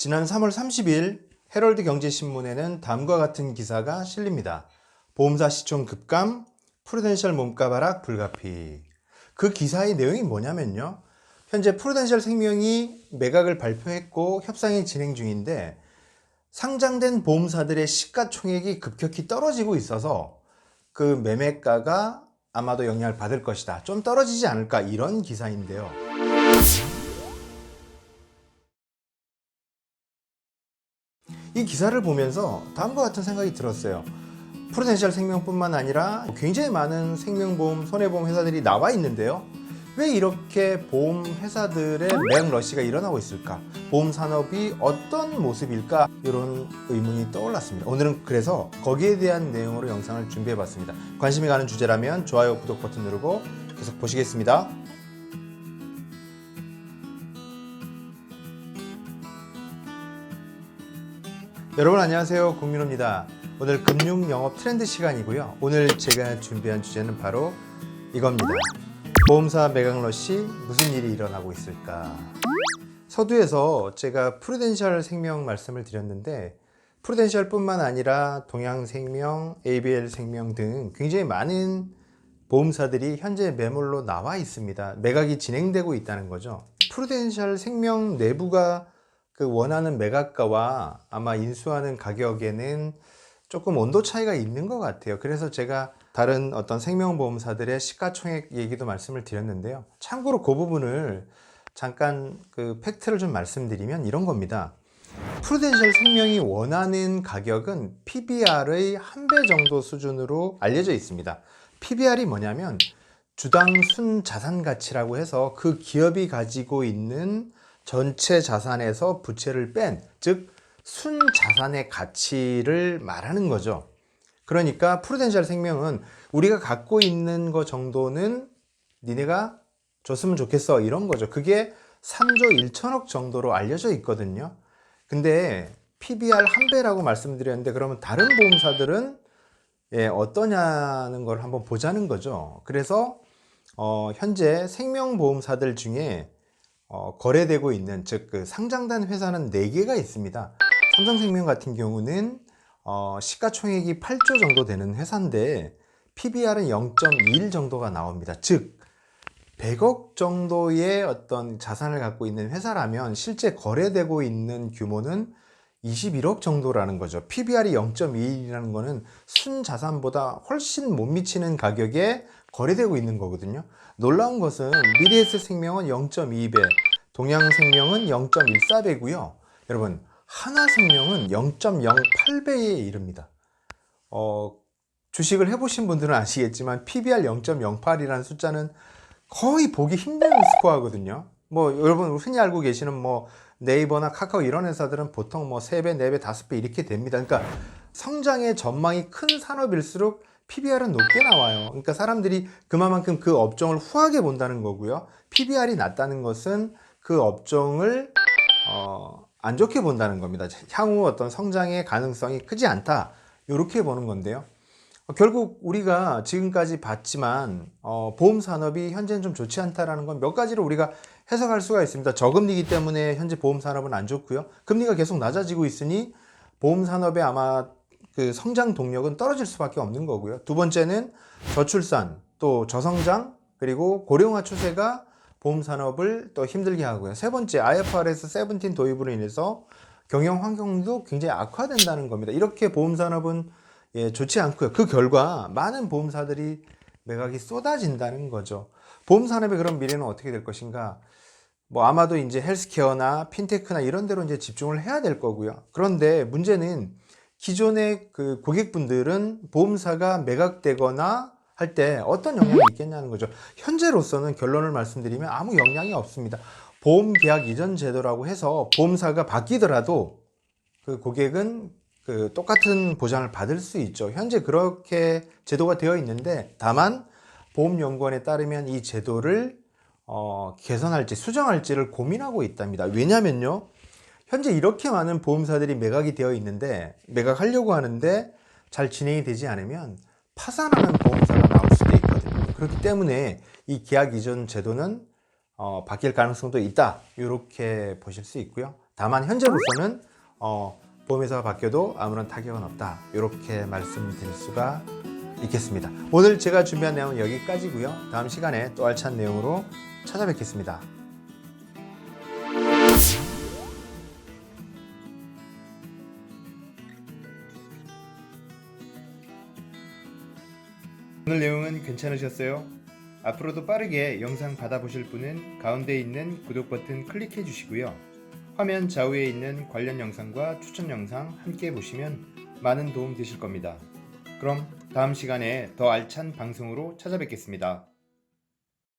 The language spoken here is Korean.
지난 3월 30일 헤럴드 경제신문에는 다음과 같은 기사가 실립니다. 보험사 시총 급감, 프루덴셜 몸값 하락 불가피. 그 기사의 내용이 뭐냐면요. 현재 프루덴셜 생명이 매각을 발표했고 협상이 진행 중인데 상장된 보험사들의 시가총액이 급격히 떨어지고 있어서 그 매매가가 아마도 영향을 받을 것이다. 좀 떨어지지 않을까, 이런 기사인데요. 이 기사를 보면서 다음과 같은 생각이 들었어요. 프루덴셜 생명뿐만 아니라 굉장히 많은 생명보험, 손해보험 회사들이 나와 있는데요. 왜 이렇게 보험 회사들의 매각 러시가 일어나고 있을까? 보험 산업이 어떤 모습일까? 이런 의문이 떠올랐습니다. 오늘은 그래서 거기에 대한 내용으로 영상을 준비해봤습니다. 관심이 가는 주제라면 좋아요, 구독 버튼 누르고 계속 보시겠습니다. 여러분 안녕하세요, 국민호입니다. 오늘 금융 영업 트렌드 시간이고요. 오늘 제가 준비한 주제는 바로 이겁니다. 보험사 매각 러시, 무슨 일이 일어나고 있을까? 서두에서 제가 프루덴셜 생명 말씀을 드렸는데 프루덴셜뿐만 아니라 동양생명, ABL생명 등 굉장히 많은 보험사들이 현재 매물로 나와 있습니다. 매각이 진행되고 있다는 거죠. 프루덴셜 생명 내부가 그 원하는 매각가와 아마 인수하는 가격에는 조금 온도 차이가 있는 것 같아요. 그래서 제가 다른 어떤 생명보험사들의 시가총액 얘기도 말씀을 드렸는데요. 참고로 그 부분을 잠깐 그 팩트를 좀 말씀드리면 이런 겁니다. 프루덴셜 생명이 원하는 가격은 PBR의 1배 정도 수준으로 알려져 있습니다. PBR이 뭐냐면 주당 순자산가치라고 해서 그 기업이 가지고 있는 전체 자산에서 부채를 뺀, 즉 순자산의 가치를 말하는 거죠. 그러니까 프루덴셜 생명은 우리가 갖고 있는 거 정도는 니네가 줬으면 좋겠어, 이런 거죠. 그게 3조 1천억 정도로 알려져 있거든요. 근데 PBR 1배라고 말씀드렸는데 그러면 다른 보험사들은 어떠냐는 걸 한번 보자는 거죠. 그래서 현재 생명보험사들 중에 거래되고 있는, 즉 그 상장된 회사는 4개가 있습니다. 삼성생명 같은 경우는 시가총액이 8조 정도 되는 회사인데 PBR은 0.21 정도가 나옵니다. 즉 100억 정도의 어떤 자산을 갖고 있는 회사라면 실제 거래되고 있는 규모는 21억 정도라는 거죠. PBR이 0.21이라는 거는 순자산보다 훨씬 못 미치는 가격에 거래되고 있는 거거든요. 놀라운 것은 미래에셋생명은 0.2배, 동양생명은 0.14배고요. 여러분, 하나생명은 0.08배에 이릅니다. 주식을 해보신 분들은 아시겠지만 PBR 0.08이라는 숫자는 거의 보기 힘든 스코어거든요. 뭐 여러분 흔히 알고 계시는 뭐 네이버나 카카오 이런 회사들은 보통 뭐 3배, 4배, 5배 이렇게 됩니다. 그러니까 성장의 전망이 큰 산업일수록 PBR은 높게 나와요. 그러니까 사람들이 그만큼 그 업종을 후하게 본다는 거고요. PBR이 낮다는 것은 그 업종을 안 좋게 본다는 겁니다. 향후 어떤 성장의 가능성이 크지 않다, 이렇게 보는 건데요. 결국 우리가 지금까지 봤지만 보험 산업이 현재는 좀 좋지 않다라는 건 몇 가지로 우리가 해석할 수가 있습니다. 저금리이기 때문에 현재 보험 산업은 안 좋고요. 금리가 계속 낮아지고 있으니 보험 산업의 아마 그 성장 동력은 떨어질 수밖에 없는 거고요. 두 번째는 저출산, 또 저성장, 그리고 고령화 추세가 보험 산업을 또 힘들게 하고요. 세 번째, IFRS 17 도입으로 인해서 경영 환경도 굉장히 악화된다는 겁니다. 이렇게 보험 산업은 좋지 않고요. 그 결과 많은 보험사들이 매각이 쏟아진다는 거죠. 보험 산업의 그런 미래는 어떻게 될 것인가? 뭐 아마도 이제 헬스케어나 핀테크나 이런 데로 이제 집중을 해야 될 거고요. 그런데 문제는 기존의 그 고객분들은 보험사가 매각되거나 할 때 어떤 영향이 있겠냐는 거죠. 현재로서는 결론을 말씀드리면 아무 영향이 없습니다. 보험 계약 이전 제도라고 해서 보험사가 바뀌더라도 그 고객은 그 똑같은 보장을 받을 수 있죠. 현재 그렇게 제도가 되어 있는데 다만 보험연구원에 따르면 이 제도를 개선할지 수정할지를 고민하고 있답니다. 왜냐면요, 현재 이렇게 많은 보험사들이 매각이 되어 있는데 매각하려고 하는데 잘 진행이 되지 않으면 파산하는 보험사가 나올 수도 있거든요. 그렇기 때문에 이 계약 이전 제도는 바뀔 가능성도 있다, 이렇게 보실 수 있고요. 다만 현재로서는 보험회사가 바뀌어도 아무런 타격은 없다, 이렇게 말씀드릴 수가 있겠습니다. 오늘 제가 준비한 내용은 여기까지고요. 다음 시간에 또 알찬 내용으로 찾아뵙겠습니다. 오늘 내용은 괜찮으셨어요? 앞으로도 빠르게 영상 받아보실 분은 가운데 있는 구독 버튼 클릭해 주시고요. 화면 좌우에 있는 관련 영상과 추천 영상 함께 보시면 많은 도움 되실 겁니다. 그럼 다음 시간에 더 알찬 방송으로 찾아뵙겠습니다.